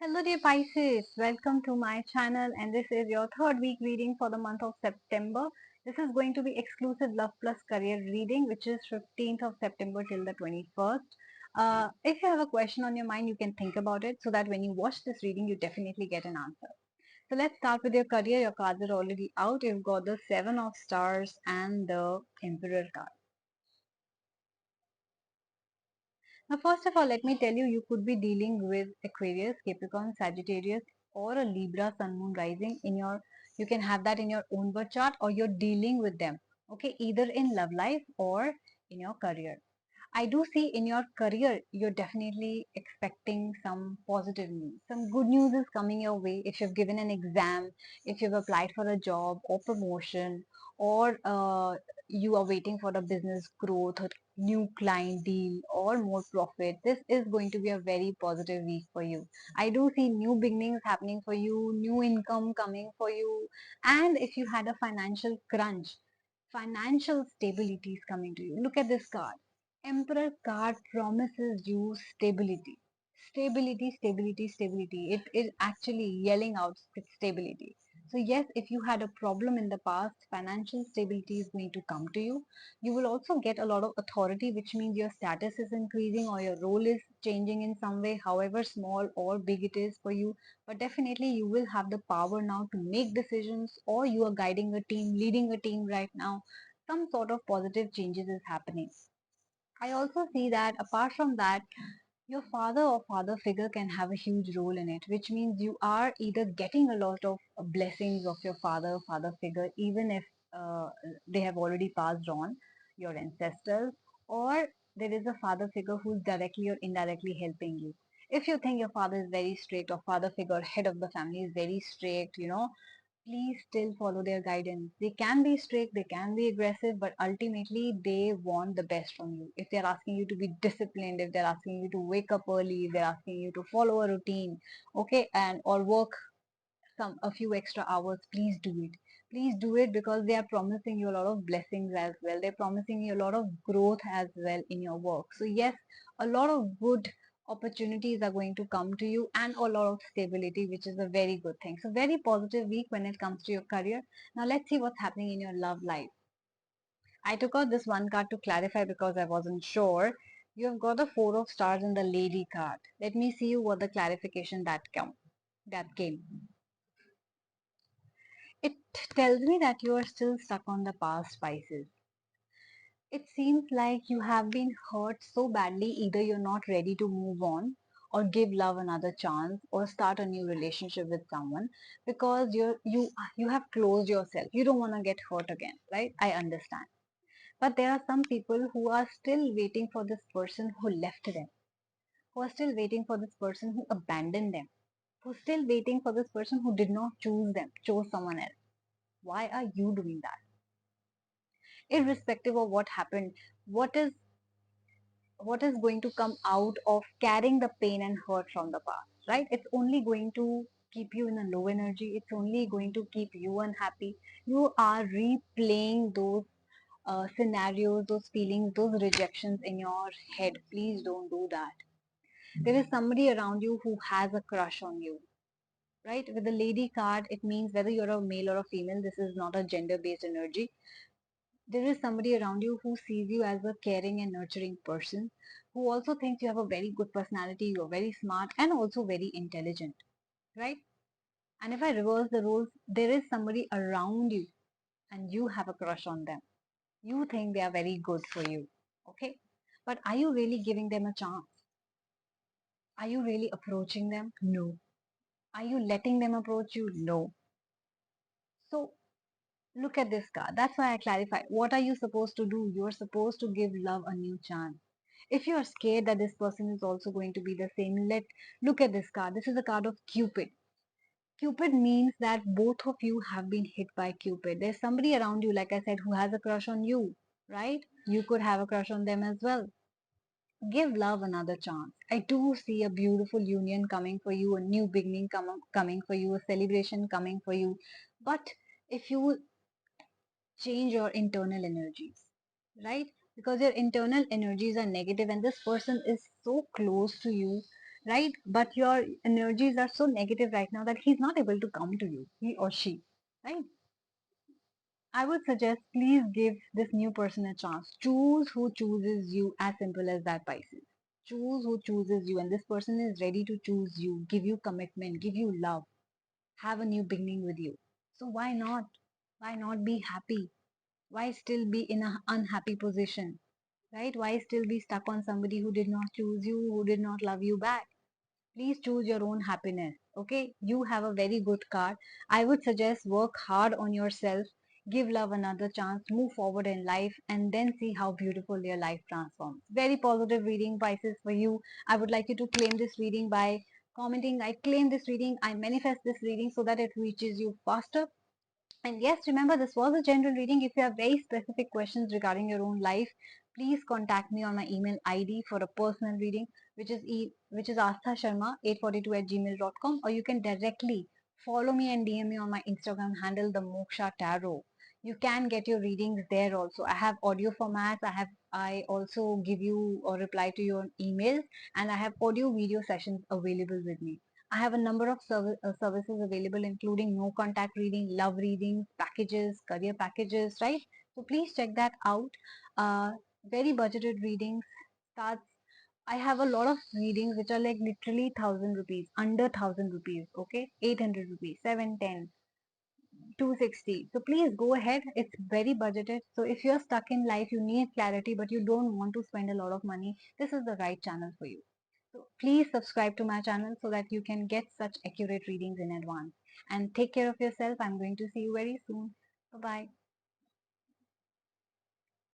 Hello dear Pisces, welcome to my channel and this is your third week reading for the month of September. This is going to be exclusive Love Plus Career reading which is 15th of September till the 21st. If you have a question on your mind, you can think about it so that when you watch this reading, you definitely get an answer. So let's start with your career. Your cards are already out. You've got the Seven of Stars and the Emperor card. Now, first of all, let me tell you, you could be dealing with Aquarius, Capricorn, Sagittarius, or a Libra Sun Moon rising in your. You can have that in your own birth chart, or you're dealing with them. Okay, either in love life or in your career. I do see in your career, you're definitely expecting some positive news. Some good news is coming your way if you've given an exam, if you've applied for a job or promotion, or you are waiting for a business growth, or new client deal, or more profit. This is going to be a very positive week for you. I do see new beginnings happening for you, new income coming for you, and if you had a financial crunch, financial stability is coming to you. Look at this card. Emperor card promises you stability. Stability, stability, stability. It is actually yelling out stability. So yes, if you had a problem in the past, financial stability is going to come to you. You will also get a lot of authority, which means your status is increasing or your role is changing in some way, however small or big it is for you. But definitely you will have the power now to make decisions, or you are guiding a team, leading a team right now. Some sort of positive changes is happening. I also see that apart from that, your father or father figure can have a huge role in it, which means you are either getting a lot of blessings of your father or father figure, even if they have already passed on, your ancestors, or there is a father figure who's directly or indirectly helping you. If you think your father is very strict, or father figure, head of the family is very strict, please still follow their guidance. They can be strict, they can be aggressive, but ultimately they want the best from you. If they're asking you to be disciplined, if they're asking you to wake up early, if they're asking you to follow a routine, okay, and or work a few extra hours, please do it. Please do it because they are promising you a lot of blessings as well. They're promising you a lot of growth as well in your work. So yes, a lot of good opportunities are going to come to you and a lot of stability, which is a very good thing. So very positive week when it comes to your career. Now let's see what's happening in your love life. I took out this one card to clarify because I wasn't sure. You have got the Four of Stars and the Lady card. Let me see what the clarification that came. It tells me that you are still stuck on the past, Pisces. It seems like you have been hurt so badly, either you're not ready to move on or give love another chance or start a new relationship with someone because you have closed yourself. You don't want to get hurt again, right? I understand. But there are some people who are still waiting for this person who left them, who are still waiting for this person who abandoned them, who are still waiting for this person who did not choose them, chose someone else. Why are you doing that? Irrespective of what happened, what is what is going to come out of carrying the pain and hurt from the past, right? It's only going to keep you in a low energy. It's only going to keep you unhappy. You are replaying those scenarios, those feelings, those rejections in your head. Please don't do that. There is somebody around you who has a crush on you, right? With the lady card, it means whether you're a male or a female, this is not a gender based energy. There is somebody around you who sees you as a caring and nurturing person, who also thinks you have a very good personality, you're very smart and also very intelligent, right? And if I reverse the roles, there is somebody around you and you have a crush on them. You think they are very good for you, okay? But are you really giving them a chance? Are you really approaching them? No. Are you letting them approach you? No. So look at this card. That's why I clarified. What are you supposed to do? You're supposed to give love a new chance. If you are scared that this person is also going to be the same, look at this card. This is a card of Cupid. Cupid means that both of you have been hit by Cupid. There's somebody around you, like I said, who has a crush on you, right? You could have a crush on them as well. Give love another chance. I do see a beautiful union coming for you, a new beginning coming for you, a celebration coming for you. But if you change your internal energies, right? Because your internal energies are negative and this person is so close to you. right? But your energies are so negative right now that he's not able to come to you, he or she, right? I would suggest please give this new person a chance. Choose who chooses you, as simple as that, Pisces. Choose who chooses you, and this person is ready to choose you, give you commitment, give you love, have a new beginning with you. So why not? Why not be happy? Why still be in an unhappy position? Right? Why still be stuck on somebody who did not choose you, who did not love you back? Please choose your own happiness. Okay, you have a very good card. I would suggest work hard on yourself, give love another chance, move forward in life, and then see how beautiful your life transforms. Very positive reading, Pisces, for you. I would like you to claim this reading by commenting, I claim this reading, I manifest this reading, so that it reaches you faster. And yes, remember, this was a general reading. If you have very specific questions regarding your own life, please contact me on my email ID for a personal reading, which is asthasharma842@gmail.com, or you can directly follow me and DM me on my Instagram handle, the Moksha Tarot. You can get your readings there also. I have audio formats. I also give you or reply to your emails, and I have audio video sessions available with me. I have a number of services available, including no contact reading, love readings, packages, career packages, right? So please check that out. Very budgeted readings starts. I have a lot of readings which are like literally 1,000 rupees, under 1,000 rupees, okay, 800 rupees, 710, 260. So please go ahead. It's very budgeted. So if you're stuck in life, you need clarity, but you don't want to spend a lot of money, this is the right channel for you. So please subscribe to my channel so that you can get such accurate readings in advance. And take care of yourself. I'm going to see you very soon. Bye bye.